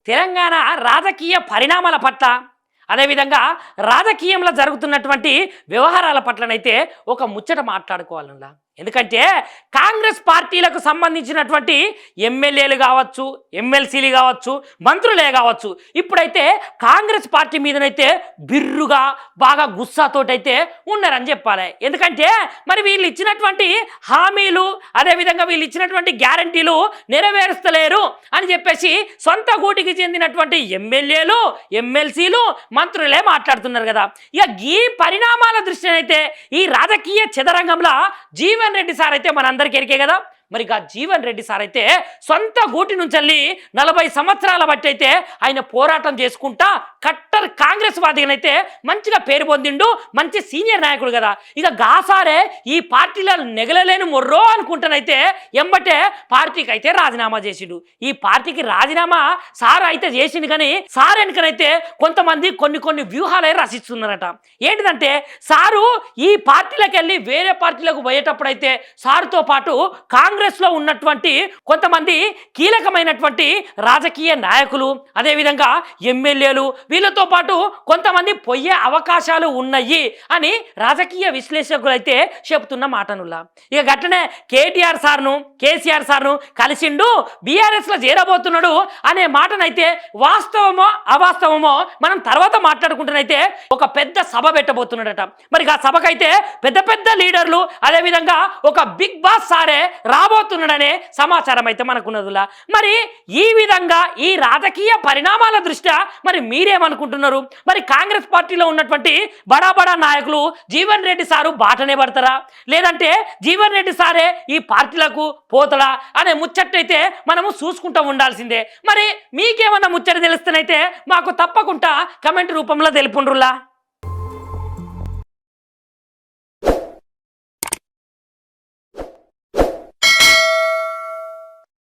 తెలంగాణ రాజకీయ పరిణామాల పట్ల అదేవిధంగా రాజకీయంలో జరుగుతున్నటువంటి వ్యవహారాల పట్లనైతే ఒక ముచ్చట మాట్లాడుకోవాలన్నా. ఎందుకంటే కాంగ్రెస్ పార్టీలకు సంబంధించినటువంటి ఎమ్మెల్యేలు కావచ్చు, ఎమ్మెల్సీలు కావచ్చు, మంత్రులే కావచ్చు, ఇప్పుడైతే కాంగ్రెస్ పార్టీ మీదనైతే బిర్రుగా బాగా గుస్సాతోటైతే ఉన్నారని చెప్పాలి. ఎందుకంటే మరి వీళ్ళు ఇచ్చినటువంటి హామీలు అదేవిధంగా వీళ్ళు ఇచ్చినటువంటి గ్యారంటీలు నెరవేరుస్తలేరు అని చెప్పేసి సొంత గూటికి చెందినటువంటి ఎమ్మెల్యేలు, ఎమ్మెల్సీలు, మంత్రులే మాట్లాడుతున్నారు కదా. ఇక ఈ పరిణామాల దృష్ట్యానైతే ఈ రాజకీయ చదరంగంలో జీవన్ రెడ్డి సార్ అయితే మనందరికీ ఎరికే కదా. మరి జీవన్ రెడ్డి సార్ అయితే సొంత గూటి నుంచి 40 సంవత్సరాల బట్టి అయితే ఆయన పోరాటం చేసుకుంటా కట్టర్ కాంగ్రెస్ వాదిగానైతే మంచిగా పేరు పొందిండు, మంచి సీనియర్ నాయకుడు కదా. ఇక గాసారే ఈ పార్టీలో నెగలలేని మొర్రో అనుకుంటానైతే ఎంబటే పార్టీకి అయితే రాజీనామా చేసిండు. ఈ పార్టీకి రాజీనామా సార్ అయితే చేసిండు, కానీ సార్ వెనుకనైతే కొంతమంది కొన్ని వ్యూహాలే రచిస్తున్నారట. ఏంటిదంటే సారు ఈ పార్టీలకు వెళ్ళి వేరే పార్టీలకు పోయేటప్పుడు అయితే సారుతో పాటు కాంగ్రెస్లో ఉన్నటువంటి కొంతమంది కీలకమైనటువంటి రాజకీయ నాయకులు అదేవిధంగా ఎమ్మెల్యేలు వీళ్ళతో పాటు కొంతమంది పోయే అవకాశాలు ఉన్నాయి అని రాజకీయ విశ్లేషకులు అయితే చెప్తున్న మాటనుల్లా. ఇక గట్లనే కేటీఆర్ సార్ను, కేసీఆర్ సార్ను కలిసిండు, బీఆర్ఎస్లో చేరబోతున్నాడు అనే మాటనైతే వాస్తవమో అవాస్తవమో మనం తర్వాత మాట్లాడుకుంటున్నైతే ఒక పెద్ద సభ పెట్టబోతున్నాడట. మరి ఆ సభకైతే పెద్ద పెద్ద లీడర్లు అదేవిధంగా ఒక బిగ్ బాస్ సారే రాబోతున్నాడనే సమాచారం అయితే మనకున్నదిలా. మరి ఈ విధంగా ఈ రాజకీయ పరిణామాల దృష్ట్యా మరి మీరేమనుకుంటున్నారు? మరి కాంగ్రెస్ పార్టీలో ఉన్నటువంటి బడా నాయకులు జీవన్ రెడ్డి సారు బాటనే పడతారా, లేదంటే జీవన్ రెడ్డి సారే ఈ పార్టీలకు పోతడా అనే ముచ్చట్టయితే మనము చూసుకుంటూ ఉండాల్సిందే. మరి మీకేమన్నా ముచ్చట తెలుస్తేనైతే మాకు తప్పకుండా కమెంట్ రూపంలో తెలుపుండ్రులా.